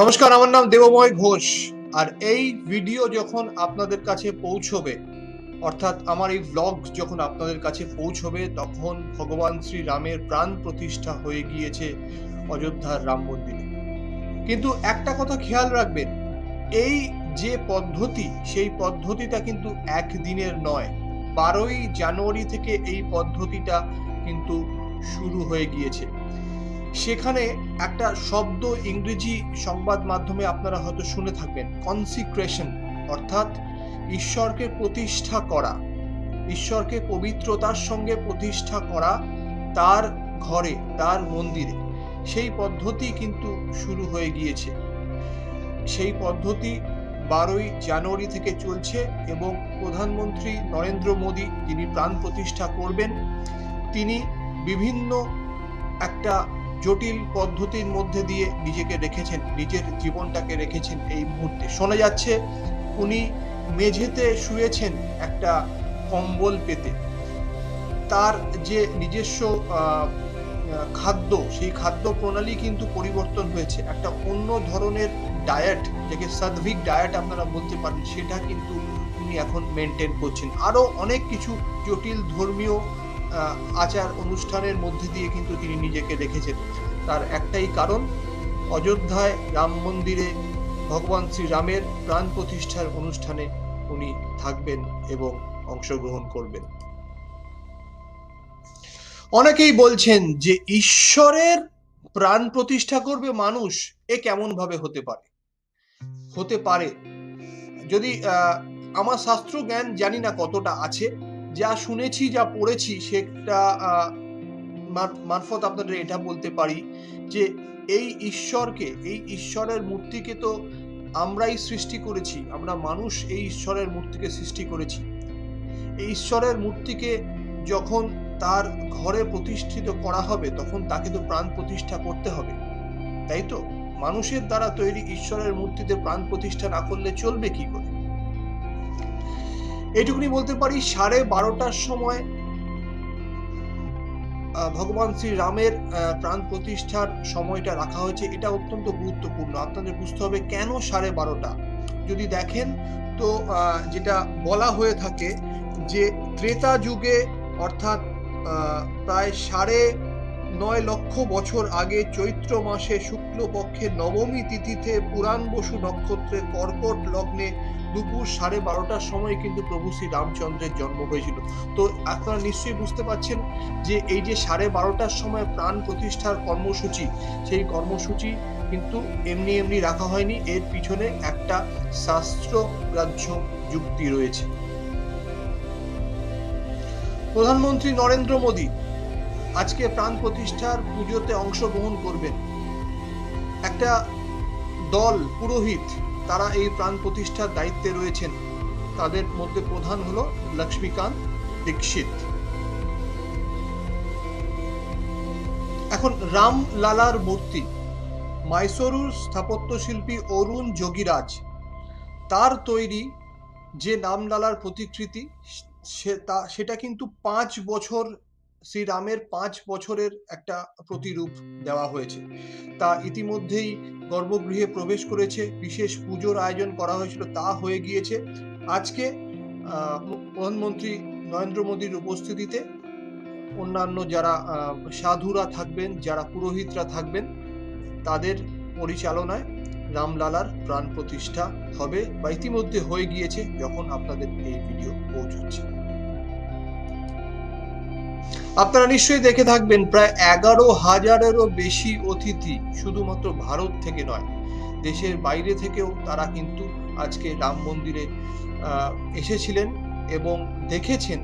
নমস্কার, আমার নাম দেবময় ঘোষ। আর এই ভিডিও যখন আপনাদের কাছে পৌঁছবে, অর্থাৎ আমার এই ব্লগ যখন আপনাদের কাছে পৌঁছবে, তখন ভগবান শ্রীরামের প্রাণ প্রতিষ্ঠা হয়ে গিয়েছে অযোধ্যার রাম মন্দিরে। কিন্তু একটা কথা খেয়াল রাখবেন, এই যে পদ্ধতি, সেই পদ্ধতিটা কিন্তু একদিনের নয়। 12ই জানুয়ারি থেকে এই পদ্ধতিটা কিন্তু শুরু হয়ে গিয়েছে। সেখানে একটা শব্দ ইংরেজি সংবাদ মাধ্যমে আপনারা হয়তো শুনে থাকবেন, কনসিক্রেশন, অর্থাৎ ঈশ্বরকে প্রতিষ্ঠা করা, ঈশ্বরকে পবিত্রতার সঙ্গে প্রতিষ্ঠা করা তার ঘরে, তার মন্দিরে। সেই পদ্ধতি কিন্তু শুরু হয়ে গিয়েছে। সেই পদ্ধতি 12ই জানুয়ারি থেকে চলছে এবং প্রধানমন্ত্রী নরেন্দ্র মোদী, যিনি প্রাণ প্রতিষ্ঠা করবেন, তিনি বিভিন্ন একটা জটিল পদ্ধতির মধ্যে দিয়ে নিজেকে রেখেছেন, নিজের জীবনটাকে রেখেছেন। এই মুহূর্তে শোনা যাচ্ছে উনি মেঝেতে শুয়েছেন একটা কম্বল পেতে। তার যে নিজস্ব খাদ্য, সেই খাদ্য প্রণালী কিন্তু পরিবর্তন হয়েছে। একটা অন্য ধরনের ডায়েট, যাকে সাত্ত্বিক ডায়েট আপনারা বলতে পারেন, সেটা কিন্তু উনি এখন মেনটেন করছেন। আরো অনেক কিছু জটিল ধর্মীয় আচার অনুষ্ঠানের মধ্যে দিয়ে কিন্তু তিনি নিজেকে রেখেছেন। তার একটাই কারণ, অযোধ্যায় রাম মন্দিরে ভগবান শ্রীরামের প্রাণ প্রতিষ্ঠার অনুষ্ঠানে উনি থাকবেন এবং অংশগ্রহণ করবেন। অনেকেই বলছেন যে ঈশ্বরের প্রাণ প্রতিষ্ঠা করবে মানুষ, এ কেমন ভাবে হতে পারে? হতে পারে, যদি আমার শাস্ত্র জ্ঞান জানি না কতটা আছে, যা শুনেছি, যা পড়েছি, সেটা মারফত আপনাদের এটা বলতে পারি যে এই ঈশ্বরকে, এই ঈশ্বরের মূর্তিকে তো আমরাই সৃষ্টি করেছি। আমরা মানুষ এই ঈশ্বরের মূর্তিকে সৃষ্টি করেছি। এই ঈশ্বরের মূর্তিকে যখন তার ঘরে প্রতিষ্ঠিত করা হবে, তখন তাকে তো প্রাণ প্রতিষ্ঠা করতে হবে, তাই তো? মানুষের দ্বারা তৈরি ঈশ্বরের মূর্তিতে প্রাণ প্রতিষ্ঠা না করলে চলবে কি করে? এইটুকুনি বলতে পারি, 12:30টার সময় ভগবান শ্রীরামের প্রাণ প্রতিষ্ঠার সময়টা রাখা হয়েছে। এটা অত্যন্ত গুরুত্বপূর্ণ। আপনাদের বুঝতে হবে কেন 12:30টা। যদি দেখেন তো যেটা বলা হয়ে থাকে যে ত্রেতা যুগে, অর্থাৎ প্রায় 9.5 লক্ষ বছর আগে, চৈত্র মাসে শুক্লপক্ষে নবমী তিথিতে পুরাণ বসু নক্ষত্রের কর্কট লগ্নে দুপুর 12:30টার সময় কিন্তু প্রভু শ্রী রামচন্দ্রের জন্ম হয়েছিল। তো আপনারা নিশ্চয়ই বুঝতে পারছেন যে এই যে 12:30টার সময় প্রাণ প্রতিষ্ঠার কর্মসূচি, সেই কর্মসূচি কিন্তু এমনি এমনি রাখা হয়নি। এর পিছনে একটা শাস্ত্রগ্রাহ্য যুক্তি রয়েছে। প্রধানমন্ত্রী নরেন্দ্র মোদী আজকে প্রাণ প্রতিষ্ঠার পুজোতে অংশগ্রহণ করবেন। একটা দল পুরোহিত, তারা এই প্রাণ প্রতিষ্ঠার দায়িত্বে রয়েছেন। তাদের মধ্যে প্রধান হলো লক্ষ্মীকান্ত দীক্ষিত। এখন রামলালার মূর্তি, মাইসোরুর স্থাপত্যশিল্পী অরুণ যোগীরাজ, তার তৈরি যে রামলালার প্রতিকৃতি, সেটা কিন্তু 5 বছর, শ্রীরামের 5 বছরের একটা প্রতিরূপ দেওয়া হয়েছে। তা ইতিমধ্যেই গর্ভগৃহে প্রবেশ করেছে, বিশেষ পুজোর আয়োজন করা হয়েছিল, তা হয়ে গিয়েছে। আজকে প্রধানমন্ত্রী নরেন্দ্র মোদীর উপস্থিতিতে অন্যান্য যারা সাধুরা থাকবেন, যারা পুরোহিতরা থাকবেন, তাদের পরিচালনায় রামলালার প্রাণ প্রতিষ্ঠা হবে, বা ইতিমধ্যে হয়ে গিয়েছে যখন আপনাদের এই ভিডিও পৌঁছচ্ছে। আপনারা নিশ্চয়ই দেখে থাকবেন, প্রায় 11,000-এরও বেশি অতিথি শুধুমাত্র ভারত থেকে নয়, দেশের বাইরে থেকেও তারা কিন্তু আজকে রাম মন্দিরে এসেছিলেন এবং দেখেছেন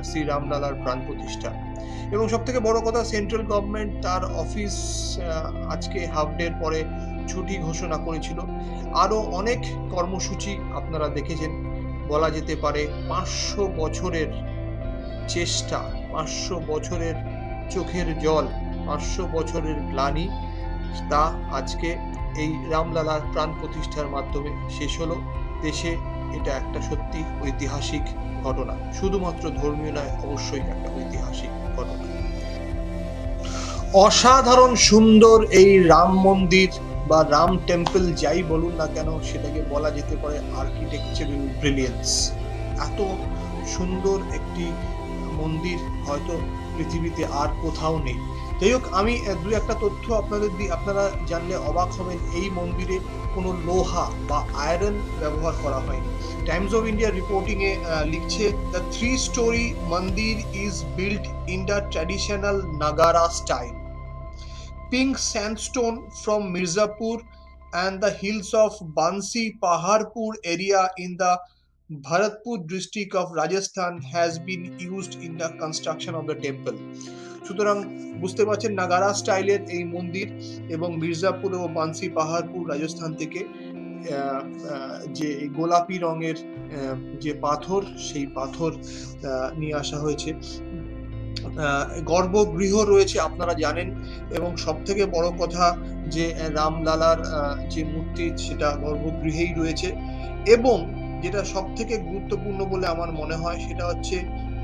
শ্রী রামলালার প্রাণ প্রতিষ্ঠা। এবং সব থেকে বড় কথা, সেন্ট্রাল গভর্নমেন্ট তার অফিস আজকে হাফ ডের পরে ছুটি ঘোষণা করেছিল। আরো অনেক কর্মসূচি আপনারা দেখেছেন। বলা যেতে পারে 500 বছরের চেষ্টা, 500 বছরের চোখের জল, 500 বছরের গ্লানি, তা আজকে এই রামলালার প্রাণ প্রতিষ্ঠার মাধ্যমে শেষ হলো। দেশে এটা একটা সত্যি ঐতিহাসিক ঘটনা, শুধুমাত্র ধর্মীয় নয়, অবশ্যই একটা ঐতিহাসিক ঘটনা। অসাধারণ সুন্দর এই রাম মন্দির বা রাম টেম্পল যাই বলুন না কেন, সেটাকে বলা যেতে পারে আর্কিটেকচারাল ব্রিলিয়েন্স। এত সুন্দর একটি মন্দির হয়তো পৃথিবীতে আর কোথাও নেই। যাই হোক, আমি দু একটা তথ্য আপনাদের দিই, আপনারা জানলে অবাক হবেন। এই মন্দিরে কোনো লোহা বা আয়রন ব্যবহার করা হয়নি। টাইমস অফ ইন্ডিয়া রিপোর্টিং এ লিখছে, দ্য 3-story মন্দির is built in the traditional Nagara style. Pink sandstone from Mirzapur and the hills of Bansi Paharpur area in the Bharatpur district of Rajasthan has been used in the construction of the temple. সুতরাং বুঝতে পারছেন, নাগারা স্টাইলের এই মন্দির এবং মির্জাপুর ও বানসি পাহাড়পুর রাজস্থান থেকে যে গোলাপি রঙের যে পাথর, সেই পাথর নিয়ে আসা হয়েছে। গর্ভগৃহ রয়েছে আপনারা জানেন, এবং সব থেকে বড় কথা যে রামলালার যে মূর্তি সেটা গর্ভগৃহেই রয়েছে। এবং যেটা সব থেকে গুরুত্বপূর্ণ বলে আমার মনে হয় সেটা হচ্ছে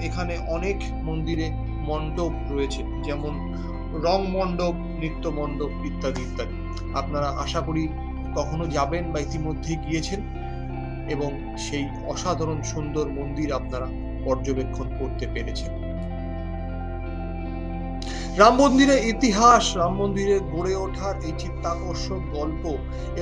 এখানে অনেক মন্দিরে মণ্ডপ রয়েছে, যেমন রং মণ্ডপ, নৃত্য মণ্ডপ ইত্যাদি ইত্যাদি। আপনারা আশা করি কখনো যাবেন বা ইতিমধ্যে গিয়েছেন এবং সেই অসাধারণ সুন্দর মন্দির আপনারা পর্যবেক্ষণ করতে পেরেছেন। রাম মন্দিরের ইতিহাস, রাম মন্দিরে গড়ে ওঠার এই চিত্তাকর্ষক গল্প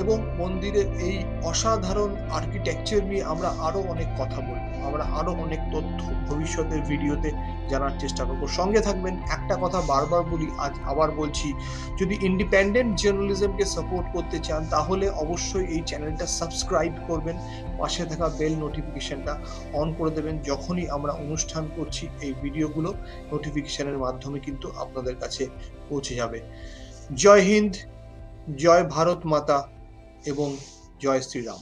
এবং মন্দিরের এই অসাধারণ আর্কিটেকচার নিয়ে আমরা আরো অনেক কথা বলবো, আমরা আরো অনেক তথ্য ভবিষ্যতের ভিডিওতে জানার চেষ্টা করবো। সঙ্গে থাকবেন। একটা কথা বারবার বলি, আজ আবার বলছি, যদি ইন্ডিপেন্ডেন্ট জার্নালিজমকে সাপোর্ট করতে চান তাহলে অবশ্যই এই চ্যানেলটা সাবস্ক্রাইব করবেন, পাশে থাকা বেল নোটিফিকেশনটা অন করে দেবেন। যখনই আমরা অনুষ্ঠান করছি এই ভিডিওগুলো নোটিফিকেশনের মাধ্যমে কিন্তু আপনাদের কাছে পৌঁছে যাবে। জয় হিন্দ, জয় ভারত মাতা এবং জয় শ্রীরাম।